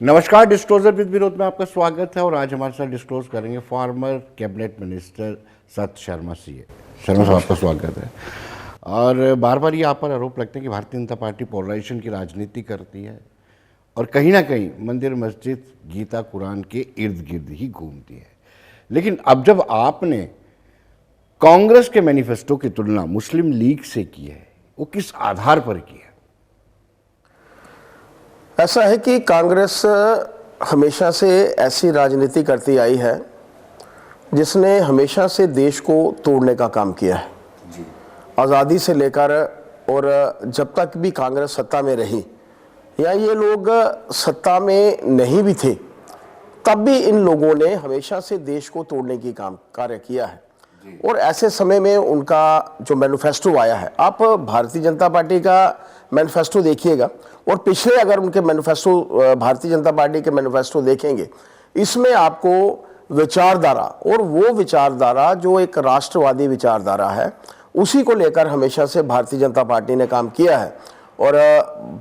नमस्कार, disclosure with Vinod में आपका स्वागत है। और आज हमारे साथ डिस्क्लोज करेंगे फॉर्मर कैबिनेट मिनिस्टर सत शर्मा सीए। शर्मा साहब, आपका स्वागत है। और बार बार ये आप पर आरोप लगते हैं कि भारतीय जनता पार्टी पोलराइजेशन की राजनीति करती है और कहीं ना कहीं मंदिर मस्जिद गीता कुरान के इर्द गिर्द ही घूमती है। लेकिन अब जब आपने कांग्रेस के मैनिफेस्टो की तुलना मुस्लिम लीग से की है, वो किस आधार पर की है? ऐसा है कि कांग्रेस हमेशा से ऐसी राजनीति करती आई है जिसने हमेशा से देश को तोड़ने का काम किया है। आज़ादी से लेकर और जब तक भी कांग्रेस सत्ता में रही या ये लोग सत्ता में नहीं भी थे, तब भी इन लोगों ने हमेशा से देश को तोड़ने की कार्य किया है। और ऐसे समय में उनका जो मैनिफेस्टो आया है, आप भारतीय जनता पार्टी का मैनिफेस्टो देखिएगा और पिछले अगर उनके मैनिफेस्टो भारतीय जनता पार्टी के मैनिफेस्टो देखेंगे, इसमें आपको विचारधारा और वो विचारधारा जो एक राष्ट्रवादी विचारधारा है, उसी को लेकर हमेशा से भारतीय जनता पार्टी ने काम किया है। और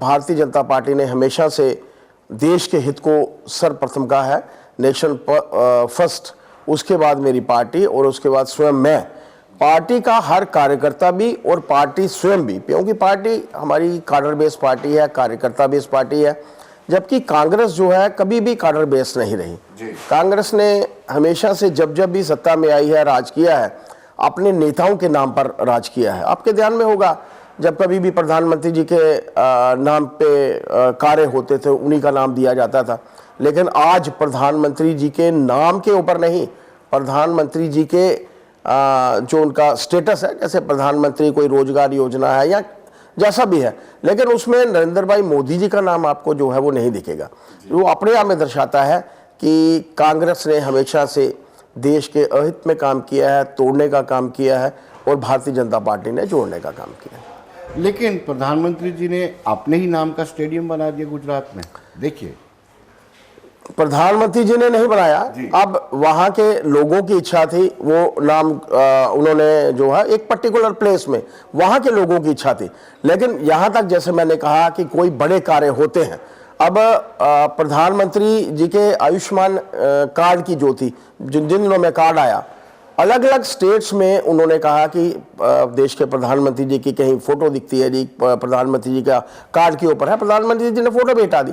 भारतीय जनता पार्टी ने हमेशा से देश के हित को सर्वप्रथम कहा है, नेशन फर्स्ट, उसके बाद मेरी पार्टी और उसके बाद स्वयं मैं। पार्टी का हर कार्यकर्ता भी और पार्टी स्वयं भी, क्योंकि पार्टी हमारी कार्डर बेस्ड पार्टी है, कार्यकर्ता बेस्ड पार्टी है, जबकि कांग्रेस जो है कभी भी कार्डर बेस्ड नहीं रही। कांग्रेस ने हमेशा से जब जब भी सत्ता में आई है, राज किया है, अपने नेताओं के नाम पर राज किया है। आपके ध्यान में होगा, जब कभी भी प्रधानमंत्री जी के नाम पे कार्य होते थे, उन्हीं का नाम दिया जाता था। लेकिन आज प्रधानमंत्री जी के नाम के ऊपर नहीं, प्रधानमंत्री जी के जो उनका स्टेटस है, जैसे प्रधानमंत्री कोई रोजगार योजना है या जैसा भी है, लेकिन उसमें नरेंद्र भाई मोदी जी का नाम आपको जो है वो नहीं दिखेगा। वो अपने आप में दर्शाता है कि कांग्रेस ने हमेशा से देश के अहित में काम किया है, तोड़ने का काम किया है, और भारतीय जनता पार्टी ने जोड़ने का काम किया है। लेकिन प्रधानमंत्री जी ने अपने ही नाम का स्टेडियम बना दिया गुजरात में। देखिए, प्रधानमंत्री जी ने नहीं बनाया, अब वहां के लोगों की इच्छा थी, वो नाम उन्होंने जो है एक पर्टिकुलर प्लेस में, वहां के लोगों की इच्छा थी। लेकिन यहां तक जैसे मैंने कहा कि कोई बड़े कार्य होते हैं, अब प्रधानमंत्री जी के आयुष्मान कार्ड की जो थी, जिन दिनों में कार्ड आया, अलग अलग स्टेट्स में उन्होंने कहा कि देश के प्रधानमंत्री जी की कहीं फोटो दिखती है जी, प्रधानमंत्री जी का कार्ड के ऊपर है, प्रधानमंत्री जी ने फोटो भी हटा दी।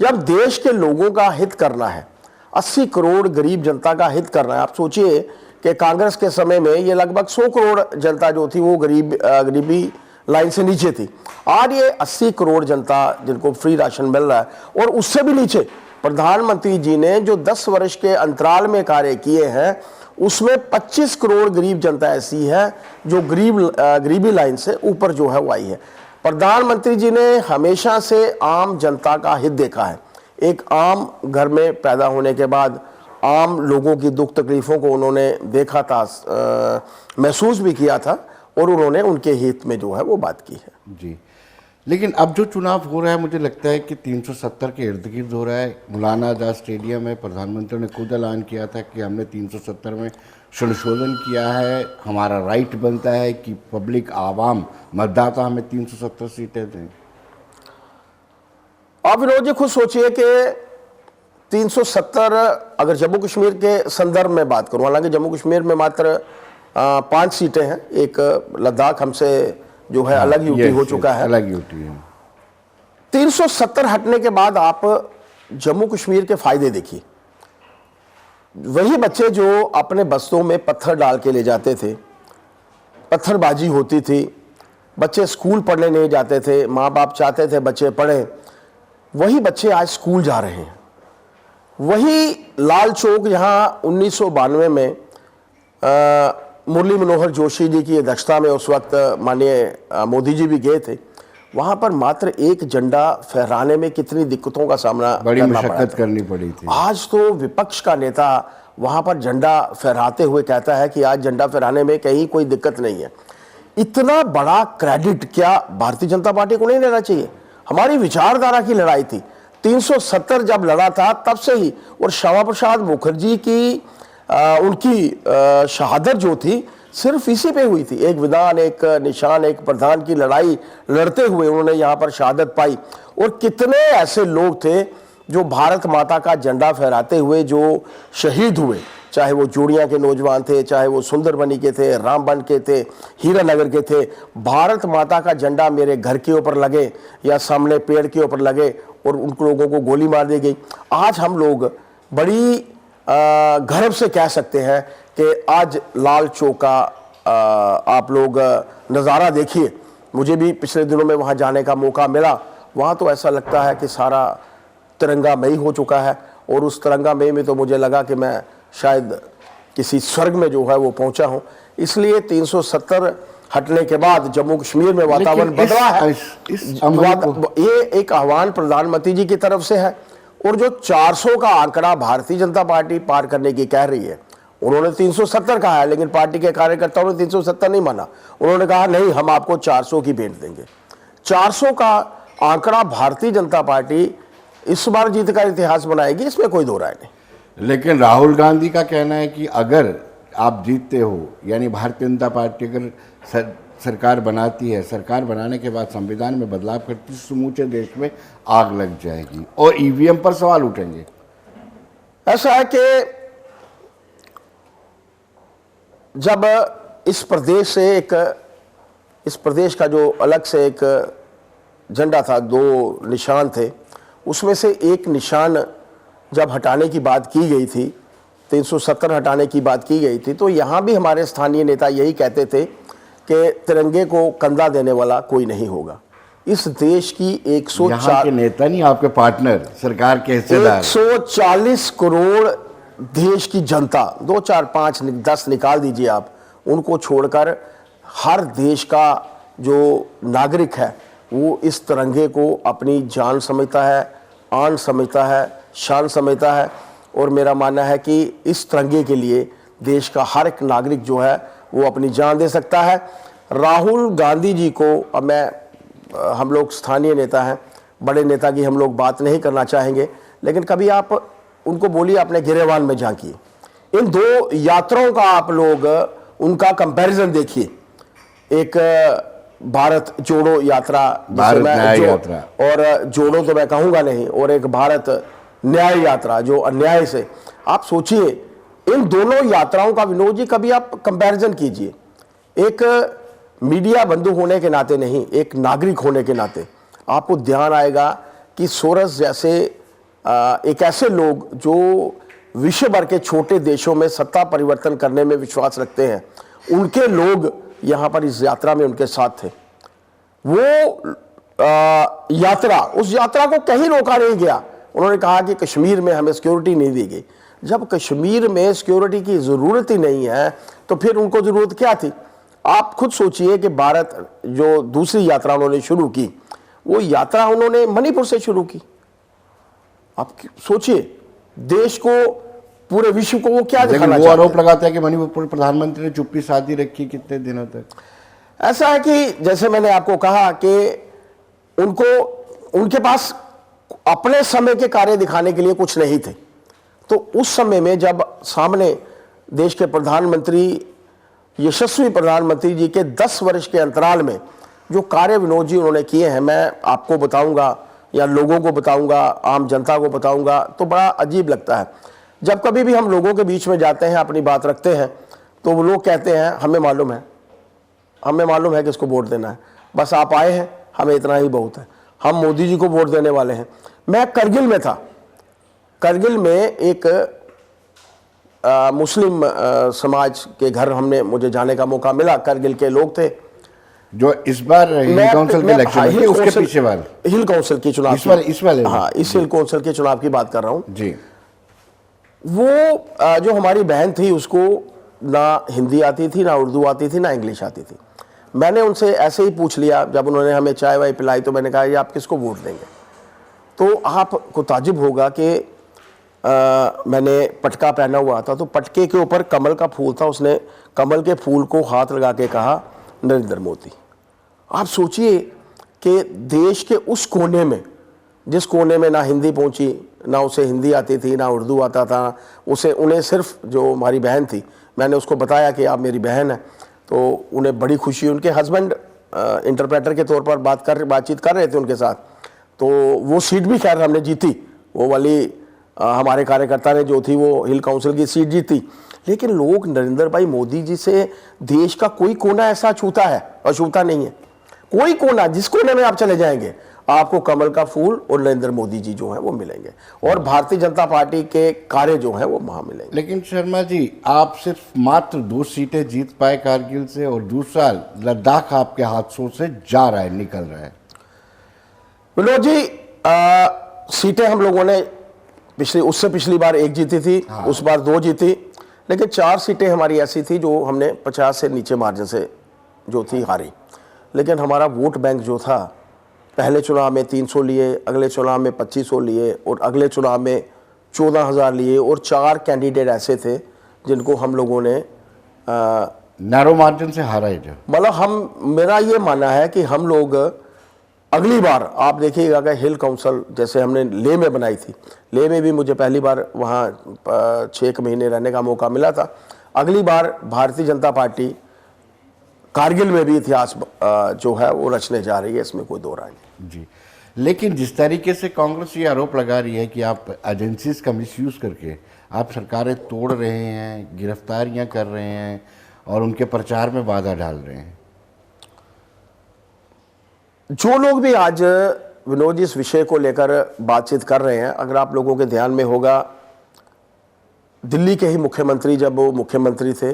जब देश के लोगों का हित करना है, 80 करोड़ गरीब जनता का हित करना है, आप सोचिए कि कांग्रेस के समय में ये लगभग 100 करोड़ जनता जो थी वो गरीबी लाइन से नीचे थी। आज ये 80 करोड़ जनता जिनको फ्री राशन मिल रहा है, और उससे भी नीचे प्रधानमंत्री जी ने जो 10 वर्ष के अंतराल में कार्य किए हैं, उसमें 25 करोड़ गरीब जनता ऐसी है जो गरीबी लाइन से ऊपर जो है वो आई है। प्रधानमंत्री जी ने हमेशा से आम जनता का हित देखा है। एक आम घर में पैदा होने के बाद आम लोगों की दुख तकलीफों को उन्होंने देखा था, महसूस भी किया था, और उन्होंने उनके हित में जो है वो बात की है। जी, लेकिन अब जो चुनाव हो रहा है, मुझे लगता है कि 370 के इर्द गिर्द हो रहा है। मौलाना आज़ाद स्टेडियम में प्रधानमंत्री ने खुद ऐलान किया था कि हमने 370 में संशोधन किया है, हमारा राइट बनता है कि पब्लिक आवाम मतदाता हमें 370 सीटें दें। आप विनोद जी खुद सोचिए कि 370, अगर जम्मू कश्मीर के संदर्भ में बात करूं, हालांकि जम्मू कश्मीर में मात्र 5 सीटें हैं, एक लद्दाख हमसे जो है अलग यूटी हो चुका है, अलग यूटी है। 370 हटने के बाद आप जम्मू कश्मीर के फायदे देखिए। वही बच्चे जो अपने बस्तों में पत्थर डाल के ले जाते थे, पत्थरबाजी होती थी, बच्चे स्कूल पढ़ने नहीं जाते थे, माँ बाप चाहते थे बच्चे पढ़ें, वही बच्चे आज स्कूल जा रहे हैं। वही लाल चौक जहाँ 1992 में मुरली मनोहर जोशी जी की अध्यक्षता में उस वक्त माननीय मोदी जी भी गए थे, वहाँ पर मात्र एक झंडा फहराने में कितनी दिक्कतों का सामना बड़ी मशक्कत करनी पड़ी थी। आज तो विपक्ष का नेता वहाँ पर झंडा फहराते हुए कहता है कि आज झंडा फहराने में कहीं कोई दिक्कत नहीं है। इतना बड़ा क्रेडिट क्या भारतीय जनता पार्टी को नहीं लेना चाहिए? हमारी विचारधारा की लड़ाई थी, 370 जब लड़ा था तब से ही, और श्यामा प्रसाद मुखर्जी की उनकी शहादत जो थी सिर्फ इसी पे हुई थी। एक विधान, एक निशान, एक प्रधान की लड़ाई लड़ते हुए उन्होंने यहाँ पर शहादत पाई। और कितने ऐसे लोग थे जो भारत माता का झंडा फहराते हुए जो शहीद हुए, चाहे वो जोड़ियाँ के नौजवान थे, चाहे वो सुंदरबनी के थे, रामबन के थे, हीरानगर के थे, भारत माता का झंडा मेरे घर के ऊपर लगे या सामने पेड़ के ऊपर लगे और उन लोगों को गोली मार दी गई। आज हम लोग बड़ी गर्व से कह सकते हैं कि आज लाल चौक का आप लोग नज़ारा देखिए। मुझे भी पिछले दिनों में वहाँ जाने का मौका मिला। वहाँ तो ऐसा लगता है कि सारा तिरंगामयी हो चुका है और उस तिरंगामयी में तो मुझे लगा कि मैं शायद किसी स्वर्ग में जो है वो पहुंचा हूं। इसलिए 370 हटने के बाद जम्मू कश्मीर में वातावरण बदला है। ये एक आह्वान प्रधानमंत्री जी की तरफ से है और जो 400 का आंकड़ा भारतीय जनता पार्टी पार करने की कह रही है, उन्होंने 370 कहा है, लेकिन पार्टी के कार्यकर्ताओं ने 370 नहीं माना। उन्होंने कहा नहीं, हम आपको 400 की भेंट देंगे। 400 का आंकड़ा भारतीय जनता पार्टी इस बार जीत का इतिहास बनाएगी, इसमें कोई दो राय नहीं। लेकिन राहुल गांधी का कहना है कि अगर आप जीतते हो, यानी भारतीय जनता पार्टी अगर सरकार बनाती है, सरकार बनाने के बाद संविधान में बदलाव करती है, समूचे देश में आग लग जाएगी और ईवीएम पर सवाल उठेंगे। ऐसा है कि जब इस प्रदेश का जो अलग से एक झंडा था, 2 निशान थे, उसमें से एक निशान जब हटाने की बात की गई थी, 370 हटाने की बात की गई थी, तो यहाँ भी हमारे स्थानीय नेता यही कहते थे कि तिरंगे को कंधा देने वाला कोई नहीं होगा। इस देश की 104 के नेता नहीं, आपके पार्टनर, सरकार के हिस्सेदार, 140 करोड़ देश की जनता, 2 4 5 10 निकाल दीजिए आप, उनको छोड़कर हर देश का जो नागरिक है वो इस तिरंगे को अपनी जान समझता है, आन समझता है, शान समझता है। और मेरा मानना है कि इस तिरंगे के लिए देश का हर एक नागरिक जो है वो अपनी जान दे सकता है। राहुल गांधी जी को, अब हम लोग स्थानीय नेता हैं, बड़े नेता की हम लोग बात नहीं करना चाहेंगे, लेकिन कभी आप उनको बोलिए अपने गिरेवान में झांकिए, इन 2 यात्राओं का आप लोग उनका कंपैरिजन देखिए। एक भारत जोड़ो यात्रा, यात्रा, और जोड़ो तो मैं कहूँगा नहीं, और एक भारत न्याय यात्रा जो अन्याय से, आप सोचिए इन दोनों यात्राओं का विनोद जी कभी आप कंपैरिजन कीजिए। एक मीडिया बंधु होने के नाते नहीं, एक नागरिक होने के नाते आपको ध्यान आएगा कि सोरस जैसे एक ऐसे लोग जो विश्व भर के छोटे देशों में सत्ता परिवर्तन करने में विश्वास रखते हैं, उनके लोग यहाँ पर इस यात्रा में उनके साथ थे। वो यात्रा, उस यात्रा को कहीं रोका नहीं गया। उन्होंने कहा कि कश्मीर में हमें सिक्योरिटी नहीं दी गई। जब कश्मीर में सिक्योरिटी की ज़रूरत ही नहीं है तो फिर उनको ज़रूरत क्या थी? आप खुद सोचिए कि भारत जो दूसरी यात्रा उन्होंने शुरू की, वो यात्रा उन्होंने मणिपुर से शुरू की। आप सोचिए देश को, पूरे विश्व को वो क्या दिखाना चाहते हैं। वो आरोप लगाता है कि मणिपुर प्रधानमंत्री ने चुप्पी साधी रखी कितने दिनों तक। ऐसा है कि जैसे मैंने आपको कहा कि उनके पास अपने समय के कार्य दिखाने के लिए कुछ नहीं थे। तो उस समय में जब सामने देश के प्रधानमंत्री, यशस्वी प्रधानमंत्री जी के 10 वर्ष के अंतराल में जो कार्य विनोद जी उन्होंने किए हैं, मैं आपको बताऊंगा या लोगों को बताऊंगा, आम जनता को बताऊंगा, तो बड़ा अजीब लगता है। जब कभी भी हम लोगों के बीच में जाते हैं, अपनी बात रखते हैं, तो वो लोग कहते हैं हमें मालूम है किसको वोट देना है, बस आप आए हैं, हमें इतना ही बहुत है, हम मोदी जी को वोट देने वाले हैं। मैं करगिल में था। करगिल में एक मुस्लिम समाज के घर मुझे जाने का मौका मिला। करगिल के लोग थे जो इस बार हिल काउंसिल के इलेक्शन में, उसके पीछे वाले हिल काउंसिल के चुनाव, इस वाले हाँ, इस हिल काउंसिल के चुनाव की बात कर रहा हूँ जी। वो जो हमारी बहन थी, उसको ना हिंदी आती थी, ना उर्दू आती थी, ना इंग्लिश आती थी। मैंने उनसे ऐसे ही पूछ लिया, जब उन्होंने हमें चाय वाय पिलाई, तो मैंने कहा ये आप किसको वोट देंगे? तो आपको ताजुब होगा कि मैंने पटका पहना हुआ था, तो पटके के ऊपर कमल का फूल था। उसने कमल के फूल को हाथ लगा के कहा नरेंद्र मोदी। आप सोचिए कि देश के उस कोने में, जिस कोने में ना हिंदी पहुंची, ना उसे हिंदी आती थी, ना उर्दू आता था, उन्हें सिर्फ, जो हमारी बहन थी, मैंने उसको बताया कि आप मेरी बहन है, तो उन्हें बड़ी खुशी। उनके हस्बैंड इंटरप्रेटर के तौर पर बातचीत कर रहे थे उनके साथ, तो वो सीट भी खैर हमने जीती, वो वाली हमारे कार्यकर्ता ने जो थी वो हिल काउंसिल की सीट जीती। लेकिन लोग नरेंद्र भाई मोदी जी से देश का कोई कोना ऐसा छूता है, अछूता नहीं है। कोई कोना, जिस कोने में आप चले जाएंगे आपको कमल का फूल और नरेंद्र मोदी जी जो हैं वो मिलेंगे, और भारतीय जनता पार्टी के कार्य जो हैं वो वहां मिलेंगे। लेकिन शर्मा जी, आप सिर्फ मात्र 2 सीटें जीत पाए कारगिल से, और दूसरा लद्दाख आपके हाथों से जा रहा है, निकल रहा है। विनोद जी, सीटें हम लोगों ने उससे पिछली बार 1 जीती थी, हाँ। उस बार 2 जीती, लेकिन 4 सीटें हमारी ऐसी थी जो हमने 50 से नीचे मार्जिन से जो थी हारी। लेकिन हमारा वोट बैंक जो था, पहले चुनाव में 300 लिए, अगले चुनाव में 2500 लिए, और अगले चुनाव में 14,000 लिए, और 4 कैंडिडेट ऐसे थे जिनको हम लोगों ने नैरो मार्जिन से हारा है। जो मतलब मेरा ये मानना है कि हम लोग अगली बार, आप देखिएगा कि हिल काउंसिल जैसे हमने लेह में बनाई थी, लेह में भी मुझे पहली बार वहाँ 6 महीने रहने का मौका मिला था। अगली बार भारतीय जनता पार्टी कारगिल में भी इतिहास जो है वो रचने जा रही है, इसमें कोई दो राय नहीं जी। लेकिन जिस तरीके से कांग्रेस ये आरोप लगा रही है कि आप एजेंसीज का मिसयूज करके आप सरकारें तोड़ रहे हैं, गिरफ्तारियां कर रहे हैं और उनके प्रचार में बाधा डाल रहे हैं। जो लोग भी आज विनोद जी इस विषय को लेकर बातचीत कर रहे हैं, अगर आप लोगों के ध्यान में होगा, दिल्ली के ही मुख्यमंत्री जब वो मुख्यमंत्री थे,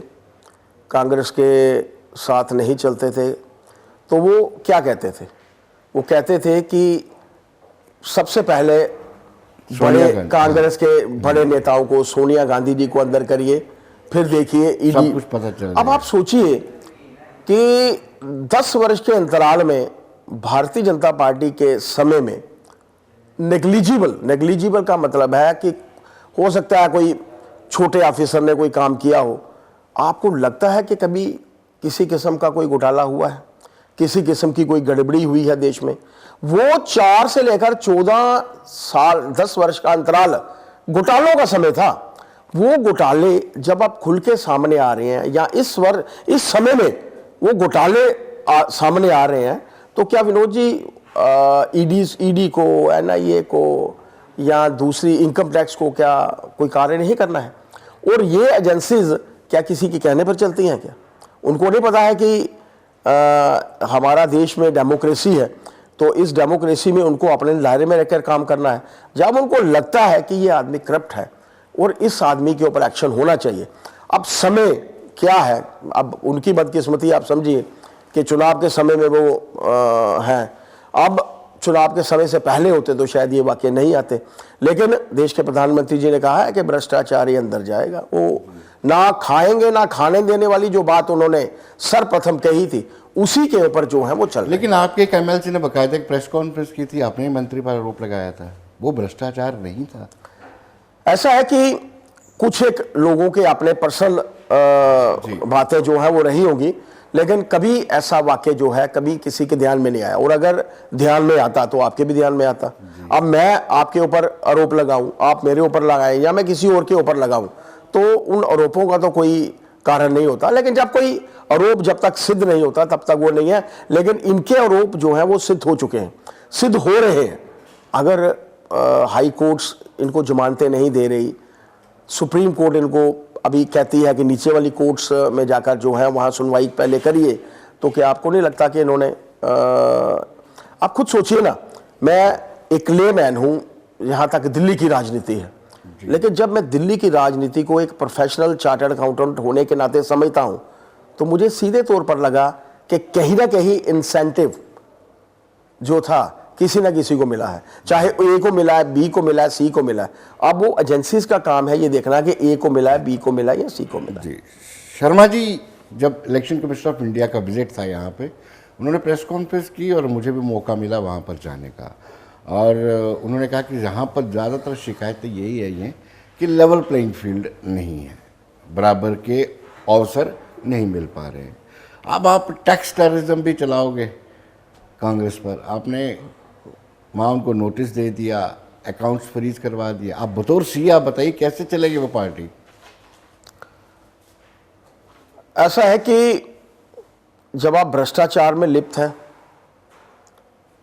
कांग्रेस के साथ नहीं चलते थे, तो वो क्या कहते थे? वो कहते थे कि सबसे पहले बड़े कांग्रेस के बड़े नेताओं को, सोनिया गांधी जी को अंदर करिए, फिर देखिए ईडी, सब कुछ पता चल। अब आप सोचिए कि 10 वर्ष के अंतराल में भारतीय जनता पार्टी के समय में नेग्लिजिबल का मतलब है कि हो सकता है कोई छोटे ऑफिसर ने कोई काम किया हो। आपको लगता है कि कभी किसी किस्म का कोई घोटाला हुआ है, किसी किस्म की कोई गड़बड़ी हुई है देश में? वो 4 से लेकर 14 साल, 10 वर्ष का अंतराल घोटालों का समय था। वो घोटाले जब आप खुल के सामने आ रहे हैं, या इस समय में वो घोटाले सामने आ रहे हैं, तो क्या विनोद जी ईडी को, एनआईए को या दूसरी इनकम टैक्स को क्या कोई कार्य नहीं करना है? और ये एजेंसीज क्या किसी के कहने पर चलती हैं क्या? उनको नहीं पता है कि हमारा देश में डेमोक्रेसी है, तो इस डेमोक्रेसी में उनको अपने दायरे में रहकर काम करना है। जब उनको लगता है कि ये आदमी करप्ट है और इस आदमी के ऊपर एक्शन होना चाहिए, अब समय क्या है? अब उनकी बदकिस्मती आप समझिए कि चुनाव के समय में वो हैं। अब चुनाव के समय से पहले होते तो शायद ये वाक्य नहीं आते, लेकिन देश के प्रधानमंत्री जी ने कहा है कि भ्रष्टाचारी अंदर जाएगा। वो ना खाएंगे ना खाने देने वाली जो बात उन्होंने सर्वप्रथम कही थी, उसी के ऊपर जो है वो चल। लेकिन आपके एक एमएलसी ने बकायदा एक प्रेस कॉन्फ्रेंस की थी, आपने मंत्री पर आरोप लगाया था, वो भ्रष्टाचार नहीं था। ऐसा है कि कुछ एक लोगों के अपने पर्सनल बातें जो है वो रही होंगी, लेकिन कभी ऐसा वाक्य जो है कभी किसी के ध्यान में नहीं आया, और अगर ध्यान में आता तो आपके भी ध्यान में आता। अब मैं आपके ऊपर आरोप लगाऊं, आप मेरे ऊपर लगाएं, या मैं किसी और के ऊपर लगाऊं, तो उन आरोपों का तो कोई कारण नहीं होता। लेकिन जब कोई आरोप जब तक सिद्ध नहीं होता तब तक वो नहीं है। लेकिन इनके आरोप जो है वो सिद्ध हो चुके हैं, सिद्ध हो रहे हैं। अगर हाई कोर्ट्स इनको जमानतें नहीं दे रही, सुप्रीम कोर्ट इनको अभी कहती है कि नीचे वाली कोर्ट्स में जाकर जो है वहाँ सुनवाई पहले करिए, तो क्या आपको नहीं लगता कि इन्होंने आप खुद सोचिए ना, मैं एक लेमैन हूँ, यहाँ तक दिल्ली की राजनीति है, लेकिन जब मैं दिल्ली की राजनीति को एक प्रोफेशनल चार्टर्ड अकाउंटेंट होने के नाते समझता हूँ, तो मुझे सीधे तौर पर लगा कि कहीं ना कहीं इंसेंटिव जो था किसी ना किसी को मिला है, चाहे ए को मिला है, बी को मिला है, सी को मिला है। अब वो एजेंसीज का काम है ये देखना कि ए को मिला है, बी को मिला है या सी को मिला है। जी शर्मा जी, जब इलेक्शन कमिश्नर ऑफ इंडिया का विजिट था यहाँ पे, उन्होंने प्रेस कॉन्फ्रेंस की और मुझे भी मौका मिला वहाँ पर जाने का, और उन्होंने कहा कि यहाँ पर ज़्यादातर शिकायतें यही है कि लेवल प्लेइंग फील्ड नहीं है, बराबर के अवसर नहीं मिल पा रहे हैं। अब आप टैक्स टेररिज्म भी चलाओगे कांग्रेस पर, आपने वहाँ उनको नोटिस दे दिया, अकाउंट्स फ्रीज करवा दिया। आप बतौर सीए आप बताइए कैसे चलेगी वो पार्टी? ऐसा है कि जब आप भ्रष्टाचार में लिप्त हैं,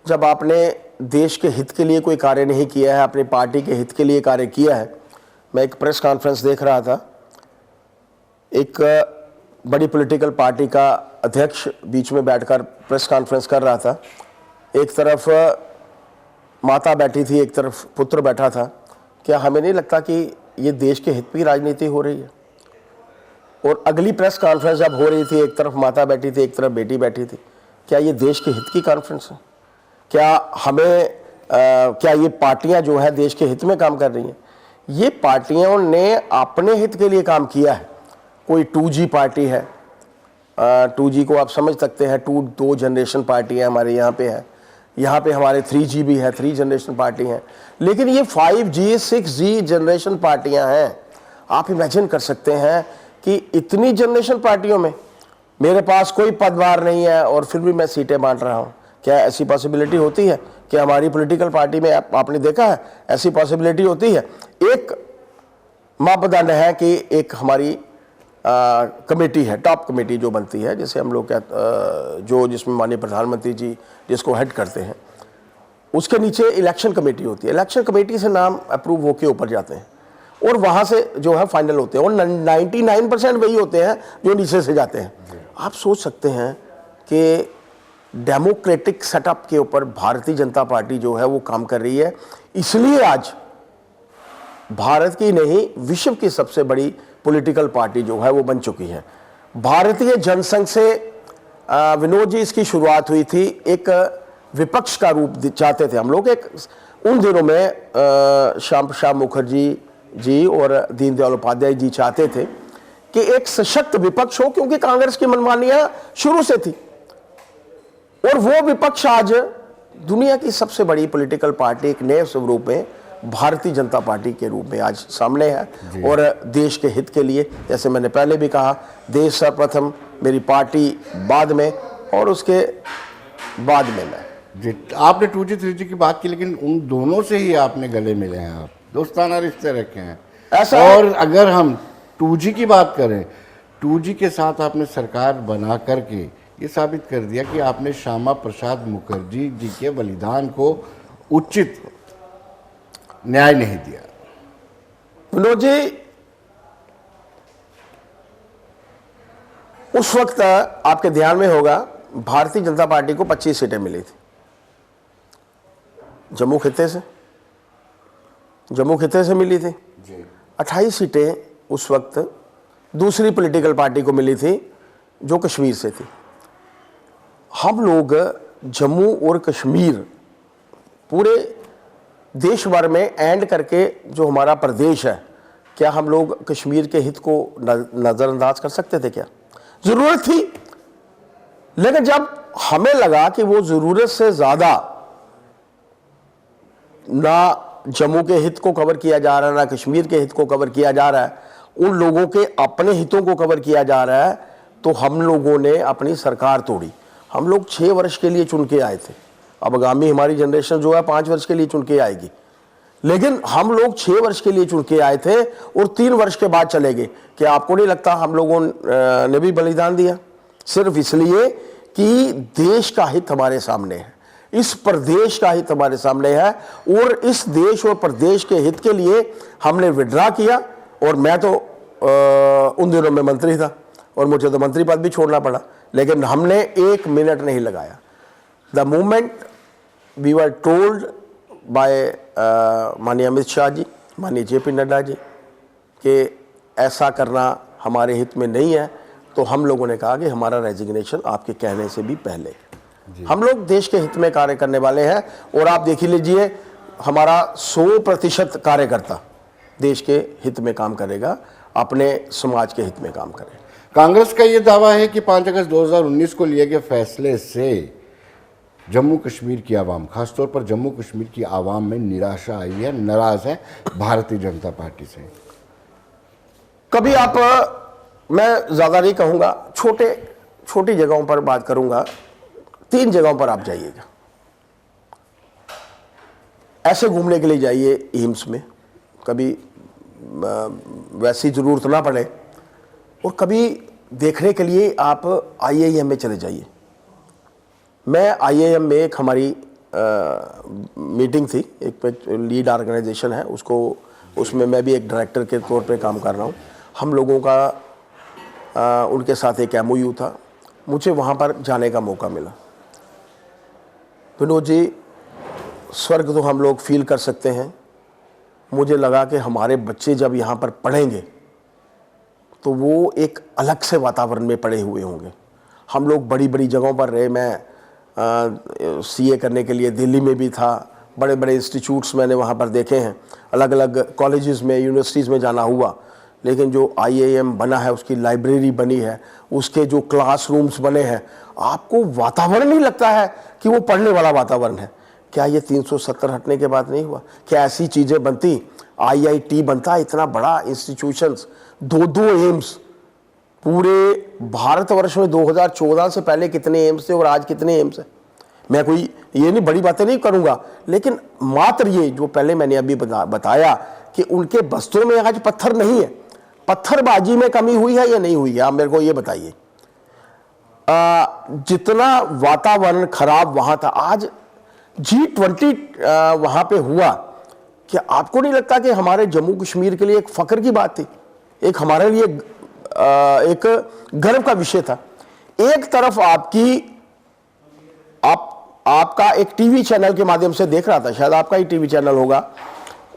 जब आपने देश के हित के लिए कोई कार्य नहीं किया है, अपनी पार्टी के हित के लिए कार्य किया है। मैं एक प्रेस कॉन्फ्रेंस देख रहा था, एक बड़ी पॉलिटिकल पार्टी का अध्यक्ष बीच में बैठकर प्रेस कॉन्फ्रेंस कर रहा था। एक तरफ माता बैठी थी, एक तरफ पुत्र बैठा था। क्या हमें नहीं लगता कि ये देश के हित की राजनीति हो रही है? और अगली प्रेस कॉन्फ्रेंस जब हो रही थी, एक तरफ माता बैठी थी, एक तरफ बेटी बैठी थी। क्या ये देश के हित की कॉन्फ्रेंस है? क्या हमें क्या ये पार्टियां जो है देश के हित में काम कर रही हैं? ये पार्टियों ने अपने हित के लिए काम किया है। कोई 2G पार्टी है, 2G को आप समझ सकते हैं, दो जनरेशन पार्टी है हमारे यहाँ पे है। यहाँ पे हमारे 3G भी है, 3 जनरेशन पार्टी हैं। लेकिन ये 5G 6G जनरेशन पार्टियां हैं। आप इमेजिन कर सकते हैं कि इतनी जनरेशन पार्टियों में मेरे पास कोई पदभार नहीं है और फिर भी मैं सीटें बांट रहा हूँ। क्या ऐसी पॉसिबिलिटी होती है कि हमारी पॉलिटिकल पार्टी में, आपने देखा है ऐसी पॉसिबिलिटी होती है? एक मापदंड है कि एक हमारी कमेटी है, टॉप कमेटी जो बनती है, जैसे हम लोग जो जिसमें माननीय प्रधानमंत्री जी जिसको हेड करते हैं, उसके नीचे इलेक्शन कमेटी होती है। इलेक्शन कमेटी से नाम अप्रूव होके ऊपर जाते हैं और वहाँ से जो है फाइनल होते हैं, और 99% वही होते हैं जो नीचे से जाते हैं। आप सोच सकते हैं कि डेमोक्रेटिक सेटअप के ऊपर भारतीय जनता पार्टी जो है वो काम कर रही है। इसलिए आज भारत की नहीं, विश्व की सबसे बड़ी पॉलिटिकल पार्टी जो है वो बन चुकी है। भारतीय जनसंघ से विनोद जी इसकी शुरुआत हुई थी। एक विपक्ष का रूप चाहते थे हम लोग। एक उन दिनों में श्याम प्रसाद मुखर्जी जी और दीनदयाल उपाध्याय जी चाहते थे कि एक सशक्त विपक्ष हो, क्योंकि कांग्रेस की मनमानियां शुरू से थी। और वो विपक्ष आज दुनिया की सबसे बड़ी पॉलिटिकल पार्टी एक नए स्वरूप में भारतीय जनता पार्टी के रूप में आज सामने है। और देश के हित के लिए, जैसे मैंने पहले भी कहा, देश सर्वप्रथम, मेरी पार्टी बाद में, और उसके बाद में मैं। जी, आपने 2G 3G की बात की, लेकिन उन दोनों से ही आपने गले मिले हैं, आप दोस्ताना रिश्ते रखे हैं ऐसा। और अगर हम 2G की बात करें, 2G के साथ आपने सरकार बना करके ये साबित कर दिया कि आपने श्यामा प्रसाद मुखर्जी जी के बलिदान को उचित न्याय नहीं दिया। विनोद जी, उस वक्त आपके ध्यान में होगा भारतीय जनता पार्टी को 25 सीटें मिली थी जम्मू खिते से मिली थी। 28 सीटें उस वक्त दूसरी पॉलिटिकल पार्टी को मिली थी जो कश्मीर से थी। हम लोग जम्मू और कश्मीर पूरे देश भर में एंड करके जो हमारा प्रदेश है, क्या हम लोग कश्मीर के हित को नज़रअंदाज कर सकते थे? क्या ज़रूरत थी? लेकिन जब हमें लगा कि वो ज़रूरत से ज़्यादा ना जम्मू के हित को कवर किया जा रहा है, ना कश्मीर के हित को कवर किया जा रहा है, उन लोगों के अपने हितों को कवर किया जा रहा है, तो हम लोगों ने अपनी सरकार तोड़ी। हम लोग 6 वर्ष के लिए चुन के आए थे। अब आगामी हमारी जनरेशन जो है 5 वर्ष के लिए चुन के आएगी, लेकिन हम लोग 6 वर्ष के लिए चुन के आए थे और 3 वर्ष के बाद चले गए। क्या आपको नहीं लगता हम लोगों ने भी बलिदान दिया? सिर्फ इसलिए कि देश का हित हमारे सामने है, इस प्रदेश का हित हमारे सामने है, और इस देश और प्रदेश के हित के लिए हमने विड्रा किया। और मैं तो उन दिनों में मंत्री था और मुझे तो मंत्री पद भी छोड़ना पड़ा, लेकिन हमने 1 मिनट नहीं लगाया। The moment we were told by माननीय अमित शाह जी, माननीय JP नड्डा जी कि ऐसा करना हमारे हित में नहीं है, तो हम लोगों ने कहा कि हमारा रेजिग्नेशन आपके कहने से भी पहले। हम लोग देश के हित में कार्य करने वाले हैं, और आप देख लीजिए हमारा 100% कार्यकर्ता देश के हित में काम करेगा, अपने समाज के हित में काम करेगा। कांग्रेस का ये दावा है कि 5 अगस्त 2019 को लिए गए फैसले से जम्मू कश्मीर की आवाम, खासतौर पर जम्मू कश्मीर की आवाम में निराशा आई है, नाराज है भारतीय जनता पार्टी से। कभी आप, मैं ज़्यादा नहीं कहूँगा, छोटी जगहों पर बात करूँगा। 3 जगहों पर आप जाइएगा, ऐसे घूमने के लिए जाइए एम्स में, कभी वैसी ज़रूरत ना पड़े, और कभी देखने के लिए आप IIM में चले जाइए। मैं IIM में एक हमारी मीटिंग थी, एक लीड ऑर्गेनाइजेशन है उसको, उसमें मैं भी एक डायरेक्टर के तौर पे काम कर रहा हूँ। हम लोगों का उनके साथ एक MOU था, मुझे वहाँ पर जाने का मौका मिला। विनोद जी, स्वर्ग तो हम लोग फील कर सकते हैं। मुझे लगा कि हमारे बच्चे जब यहाँ पर पढ़ेंगे तो वो एक अलग से वातावरण में पड़े हुए होंगे। हम लोग बड़ी बड़ी जगहों पर रहे, मैं CA करने के लिए दिल्ली में भी था, बड़े बड़े इंस्टीट्यूट्स मैंने वहाँ पर देखे हैं, अलग अलग कॉलेजेस में, यूनिवर्सिटीज़ में जाना हुआ। लेकिन जो IIM बना है, उसकी लाइब्रेरी बनी है, उसके जो क्लासरूम्स बने हैं, आपको वातावरण नहीं लगता है कि वो पढ़ने वाला वातावरण है। क्या ये 370 हटने के बाद नहीं हुआ? क्या ऐसी चीज़ें बनती, IIT बनता, इतना बड़ा इंस्टीट्यूशंस, 2 एम्स पूरे भारतवर्ष में 2014 से पहले कितने एम्स थे और आज कितने एम्स हैं? मैं कोई ये नहीं बड़ी बातें नहीं करूंगा, लेकिन मात्र ये जो पहले मैंने अभी बताया कि उनके बस्तों में आज पत्थर नहीं है। पत्थरबाजी में कमी हुई है या नहीं हुई है? आप मेरे को ये बताइए। जितना वातावरण खराब वहां था, आज G20 वहां पे हुआ, क्या आपको नहीं लगता कि हमारे जम्मू कश्मीर के लिए एक फख्र की बात थी, एक हमारे लिए एक गर्व का विषय था? एक तरफ आपका एक टीवी चैनल के माध्यम से देख रहा था, शायद आपका ही टीवी चैनल होगा,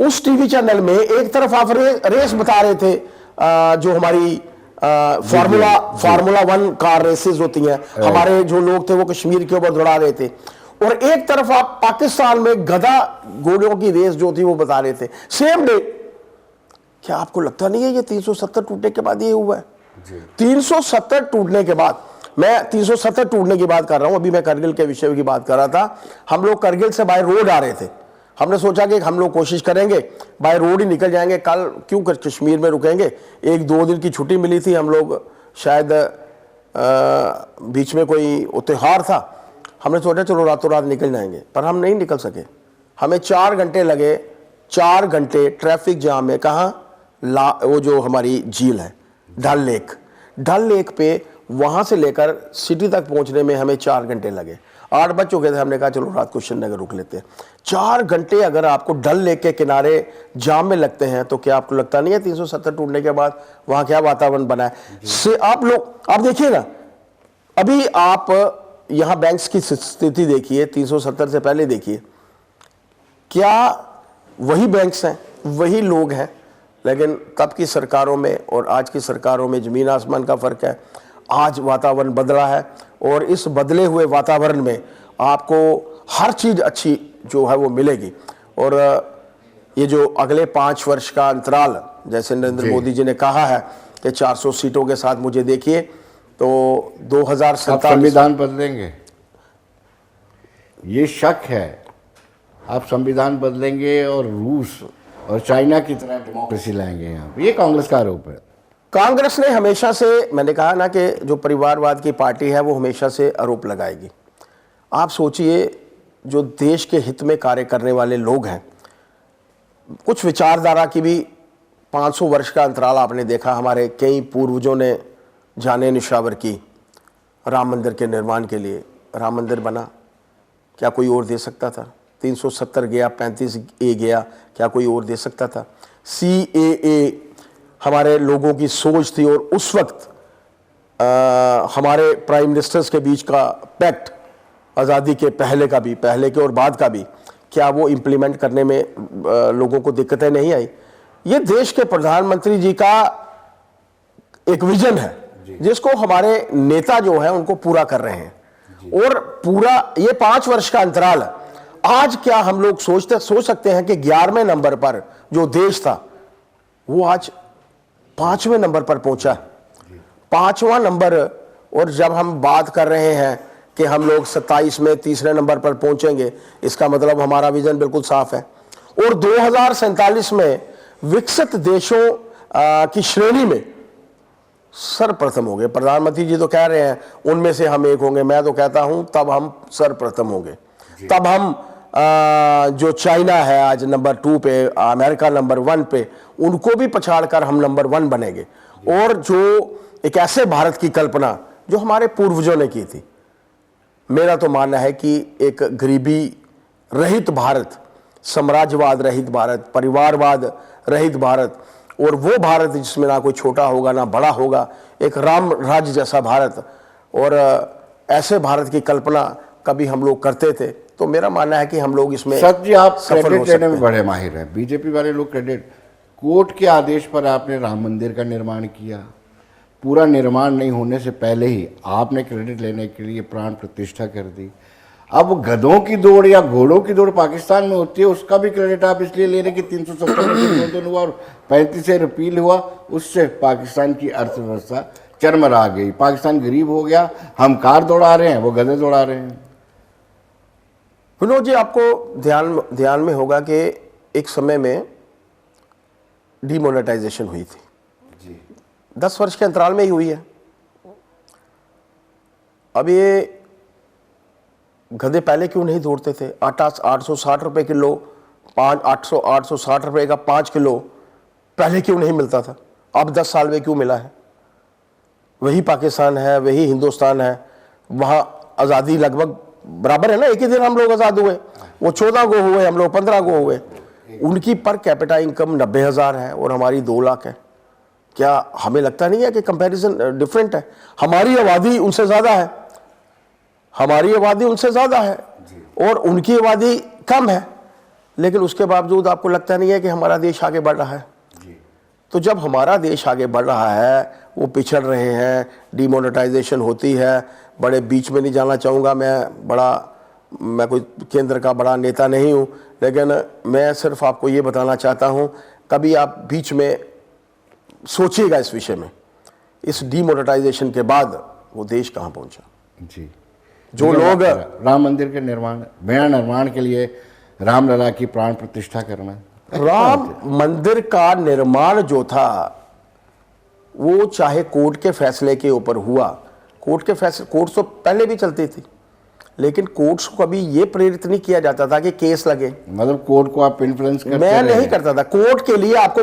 उस टीवी चैनल में एक तरफ आप रेस बता रहे थे, जो हमारी फार्मूला 1 कार रेसेस होती हैं, हमारे जो लोग थे वो कश्मीर के ऊपर दौड़ा रहे थे, और एक तरफ आप पाकिस्तान में गधा घोड़ों की रेस जो थी वो बता रहे थे, सेम डे। क्या आपको लगता नहीं है ये 370 टूटने के बाद ये हुआ है? 370 टूटने के बाद, मैं 370 टूटने की बात कर रहा हूं, अभी मैं करगिल के विषय की बात कर रहा था। हम लोग करगिल से बाय रोड आ रहे थे, हमने सोचा कि हम लोग कोशिश करेंगे बाय रोड ही निकल जाएंगे, कल क्यों कश्मीर में रुकेंगे। 1-2 दिन की छुट्टी मिली थी, हम लोग शायद बीच में कोई त्योहार था, हमने सोचा चलो रातों रात निकल जाएंगे, पर हम नहीं निकल सके। हमें 4 घंटे लगे, 4 घंटे ट्रैफिक जाम में। कहाँ? वो जो हमारी झील है डल लेक पे, वहां से लेकर सिटी तक पहुंचने में हमें 4 घंटे लगे। 8 बज चुके थे, हमने कहा चलो रात को श्रीनगर रुक लेते हैं। 4 घंटे अगर आपको डल लेक के किनारे जाम में लगते हैं, तो क्या आपको लगता नहीं है 370 टूटने के बाद वहां क्या वातावरण बना है? से आप देखिए ना, अभी आप यहां बैंक्स की स्थिति देखिए, 370 से पहले देखिए, क्या वही बैंक्स हैं, वही लोग हैं, लेकिन तब की सरकारों में और आज की सरकारों में जमीन आसमान का फर्क है। आज वातावरण बदला है, और इस बदले हुए वातावरण में आपको हर चीज़ अच्छी जो है वो मिलेगी। और ये जो अगले 5 वर्ष का अंतराल, जैसे नरेंद्र मोदी जी ने कहा है कि 400 सीटों के साथ मुझे देखिए, तो 2047 संविधान बदलेंगे, ये शक है। आप संविधान बदलेंगे और रूस और चाइना की तरह डेमोक्रेसी लाएंगे यहाँ पे, ये कांग्रेस का आरोप है। कांग्रेस ने हमेशा से, मैंने कहा ना कि जो परिवारवाद की पार्टी है वो हमेशा से आरोप लगाएगी। आप सोचिए, जो देश के हित में कार्य करने वाले लोग हैं, कुछ विचारधारा की भी 500 वर्ष का अंतराल आपने देखा, हमारे कई पूर्वजों ने जाने निशावर की राम मंदिर के निर्माण के लिए। राम मंदिर बना, क्या कोई और दे सकता था? 370 गया, 35A गया, क्या कोई और दे सकता था? CAA हमारे लोगों की सोच थी, और उस वक्त हमारे प्राइम मिनिस्टर्स के बीच का पैक्ट, आज़ादी के पहले का भी, पहले के और बाद का भी, क्या वो इम्प्लीमेंट करने में लोगों को दिक्कतें नहीं आई? ये देश के प्रधानमंत्री जी का एक विजन है, जिसको हमारे नेता जो है उनको पूरा कर रहे हैं, और पूरा ये 5 वर्ष का अंतराल है। आज क्या हम लोग सोच सकते हैं कि 11वें नंबर पर जो देश था वो आज 5वें नंबर पर पहुंचा, 5वां नंबर। और जब हम बात कर रहे हैं कि हम लोग 27 में 3रे नंबर पर पहुंचेंगे, इसका मतलब हमारा विजन बिल्कुल साफ है। और 2047 में विकसित देशों की श्रेणी में सर्वप्रथम होंगे। प्रधानमंत्री जी तो कह रहे हैं उनमें से हम एक होंगे, मैं तो कहता हूं तब हम सर्वप्रथम होंगे, तब हम जो चाइना है आज नंबर 2 पे, अमेरिका नंबर 1 पे, उनको भी पछाड़कर हम नंबर 1 बनेंगे। और जो एक ऐसे भारत की कल्पना जो हमारे पूर्वजों ने की थी, मेरा तो मानना है कि एक गरीबी रहित भारत, साम्राज्यवाद रहित भारत, परिवारवाद रहित भारत, और वो भारत जिसमें ना कोई छोटा होगा ना बड़ा होगा, एक राम राज्य जैसा भारत, और ऐसे भारत की कल्पना कभी हम लोग करते थे। तो मेरा मानना है कि हम लोग इसमें सर जी, आप सफल हो क्रेडिट सकते लेने में हैं। बड़े माहिर हैं। बीजेपी वाले लोग क्रेडिट, कोर्ट के आदेश पर आपने राम मंदिर का निर्माण किया, पूरा निर्माण नहीं होने से पहले ही आपने क्रेडिट लेने के लिए प्राण प्रतिष्ठा कर दी। अब गधों की दौड़ या घोड़ों की दौड़ पाकिस्तान में होती है, उसका भी क्रेडिट आप इसलिए ले रहे कि 370 में संशोधन हुआ और 35 से रिपील हुआ, उससे पाकिस्तान की अर्थव्यवस्था चरमरा गई, पाकिस्तान गरीब हो गया। हम कार दौड़ा रहे हैं, वो गधे दौड़ा रहे हैं। विनोद जी, आपको ध्यान में होगा कि एक समय में डीमोनेटाइजेशन हुई थी जी। 10 वर्ष के अंतराल में ही हुई है। अब ये गधे पहले क्यों नहीं दौड़ते थे? आटा 860 रुपए किलो, 860 रुपए का 5 किलो पहले क्यों नहीं मिलता था? अब 10 साल में क्यों मिला है? वही पाकिस्तान है, वही हिंदुस्तान है, वहाँ आज़ादी लगभग बराबर है ना। एक ही दिन हम लोग आज़ाद हुए, वो 14 को हुए, हम लोग 15 को हुए। उनकी पर कैपिटा इनकम 90,000 है और हमारी 2 लाख है। क्या हमें लगता नहीं है कि कंपैरिजन डिफरेंट है? हमारी आबादी उनसे ज़्यादा है, हमारी आबादी उनसे ज़्यादा है और उनकी आबादी कम है, लेकिन उसके बावजूद आपको लगता नहीं है कि हमारा देश आगे बढ़ रहा है? तो जब हमारा देश आगे बढ़ रहा है, वो पिछड़ रहे हैं, डीमोनेटाइजेशन होती है। बड़े बीच में नहीं जाना चाहूँगा, मैं कोई केंद्र का बड़ा नेता नहीं हूँ, लेकिन मैं सिर्फ आपको ये बताना चाहता हूँ, कभी आप बीच में सोचिएगा इस विषय में, इस डीमोनेटाइजेशन के बाद वो देश कहाँ पहुँचा। जी। जो लोग राम मंदिर के निर्माण के लिए रामलला की प्राण प्रतिष्ठा करना, राम मंदिर का निर्माण जो था वो चाहे कोर्ट के फैसले के ऊपर हुआ, कोर्ट तो पहले भी चलती थी, लेकिन कोर्ट्स को कभी ये प्रेरित नहीं किया जाता था कि केस लगे। मतलब कोर्ट को आप इन्फ्लुएंस करते मैं रहे। नहीं करता था। कोर्ट के लिए आपको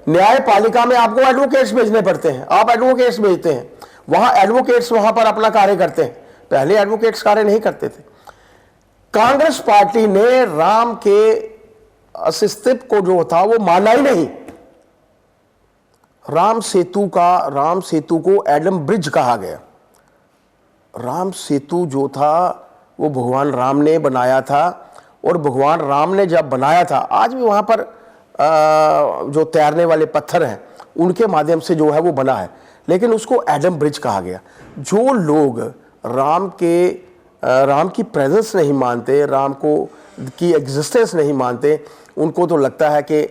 न्यायपालिका में आपको एडवोकेट्स भेजने पड़ते हैं, आप एडवोकेट्स भेजते हैं, वहां एडवोकेट्स वहां पर अपना कार्य करते हैं। पहले एडवोकेट्स कार्य नहीं करते थे। कांग्रेस पार्टी ने राम के अस्तित्व को जो था वो माना ही नहीं। राम सेतु को एडम ब्रिज कहा गया। राम सेतु जो था वो भगवान राम ने बनाया था, और भगवान राम ने जब बनाया था, आज भी वहां पर जो तैरने वाले पत्थर हैं उनके माध्यम से जो है वो बना है, लेकिन उसको एडम ब्रिज कहा गया। जो लोग राम की प्रेजेंस नहीं मानते, राम की एग्जिस्टेंस नहीं मानते, उनको तो लगता है कि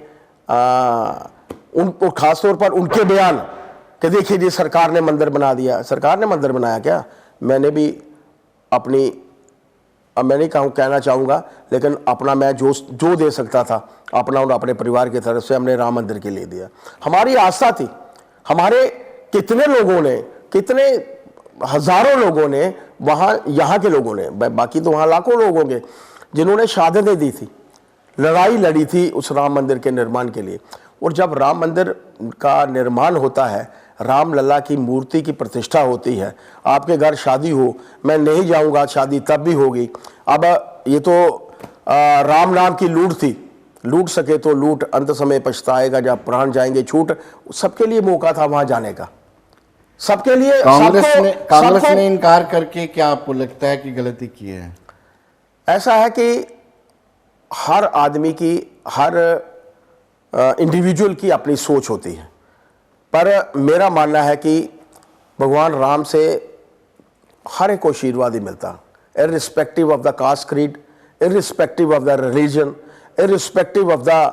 उनको खासतौर पर उनके बयान कि देखिए जी सरकार ने मंदिर बना दिया। सरकार ने मंदिर बनाया क्या? मैंने भी अब मैं नहीं कहना चाहूँगा, लेकिन अपना मैं जो दे सकता था अपना और अपने परिवार की तरफ से हमने राम मंदिर के लिए दिया। हमारी आस्था थी। हमारे कितने लोगों ने, कितने हजारों लोगों ने यहाँ के लोगों ने, बाकी तो वहाँ लाखों लोग होंगे जिन्होंने शहादतें दी थी, लड़ाई लड़ी थी उस राम मंदिर के निर्माण के लिए। और जब राम मंदिर का निर्माण होता है, रामलला की मूर्ति की प्रतिष्ठा होती है, आपके घर शादी हो, मैं नहीं जाऊंगा, शादी तब भी होगी। अब ये तो राम नाम की लूट थी, लूट सके तो लूट, अंत समय पछताएगा जब प्राण जाएंगे छूट। सबके लिए मौका था वहां जाने का, सबके लिए। कांग्रेस ने इनकार करके क्या आपको लगता है कि गलती की है? ऐसा है कि हर आदमी की, हर इंडिविजुअल की अपनी सोच होती है, पर मेरा मानना है कि भगवान राम से हर एक को आशीर्वाद ही मिलता, irrespective of the caste creed, irrespective of the religion, irrespective of the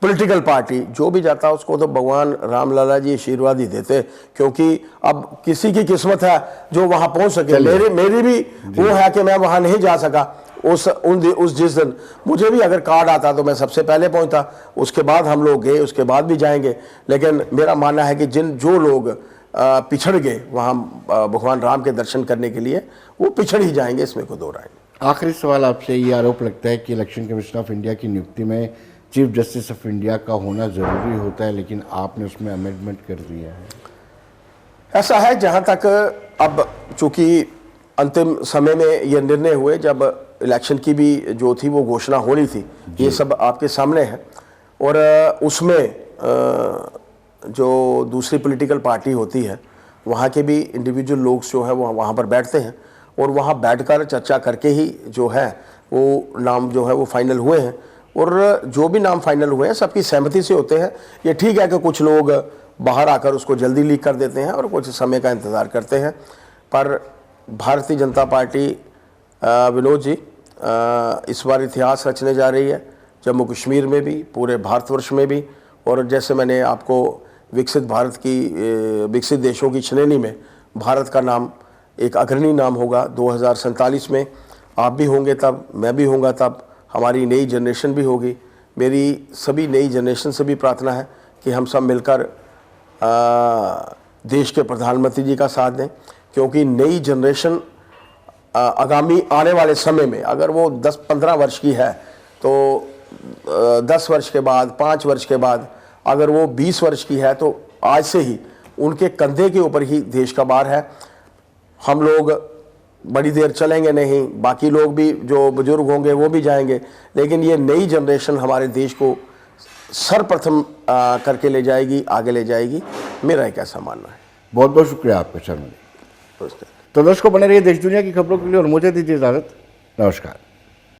political party. जो भी जाता उसको तो भगवान रामलला जी आशीर्वाद ही देते, क्योंकि अब किसी की किस्मत है जो वहां पहुंच सके। मेरी भी वो है कि मैं वहां नहीं जा सका। जिस दिन मुझे भी अगर कार्ड आता तो मैं सबसे पहले पहुंचता, उसके बाद हम लोग गए, उसके बाद भी जाएंगे। लेकिन मेरा मानना है कि जो लोग पिछड़ गए वहाँ भगवान राम के दर्शन करने के लिए, वो पिछड़ ही जाएंगे, इसमें कोई दो राय नहीं। आखिरी सवाल आपसे ये आरोप लगता है कि इलेक्शन कमीशन ऑफ इंडिया की नियुक्ति में चीफ जस्टिस ऑफ इंडिया का होना ज़रूरी होता है, लेकिन आपने उसमें अमेंडमेंट कर दिया है। ऐसा है, जहाँ तक अब चूँकि अंतिम समय में ये निर्णय हुए, जब इलेक्शन की भी जो थी वो घोषणा होनी थी, ये सब आपके सामने है। और उसमें जो दूसरी पॉलिटिकल पार्टी होती है वहाँ के भी इंडिविजुअल लोग जो है वो वहाँ पर बैठते हैं और वहाँ बैठकर चर्चा करके ही जो है वो नाम जो है वो फाइनल हुए हैं। और जो भी नाम फाइनल हुए हैं सबकी सहमति से होते हैं। ये ठीक है कि कुछ लोग बाहर आकर उसको जल्दी लीक कर देते हैं और कुछ समय का इंतज़ार करते हैं, पर भारतीय जनता पार्टी विनोद जी इस बार इतिहास रचने जा रही है, जम्मू कश्मीर में भी, पूरे भारतवर्ष में भी। और जैसे मैंने आपको विकसित भारत की विकसित देशों की श्रेणी में भारत का नाम एक अग्रणी नाम होगा 2047 में। आप भी होंगे तब, मैं भी होऊंगा तब, हमारी नई जनरेशन भी होगी। मेरी सभी नई जनरेशन से भी प्रार्थना है कि हम सब मिलकर देश के प्रधानमंत्री जी का साथ दें, क्योंकि नई जनरेशन आगामी आने वाले समय में अगर वो 10-15 वर्ष की है तो 10 वर्ष के बाद, 5 वर्ष के बाद अगर वो 20 वर्ष की है तो आज से ही उनके कंधे के ऊपर ही देश का भार है। हम लोग बड़ी देर चलेंगे नहीं, बाकी लोग भी जो बुजुर्ग होंगे वो भी जाएंगे, लेकिन ये नई जनरेशन हमारे देश को सर्वप्रथम करके ले जाएगी, आगे ले जाएगी। मेरा एक ऐसा मानना है। बहुत बहुत शुक्रिया आपका शर्मा जी। तो दर्शकों बने रहिए देश दुनिया की खबरों के लिए और मुझे दीजिए इजाज़त। नमस्कार।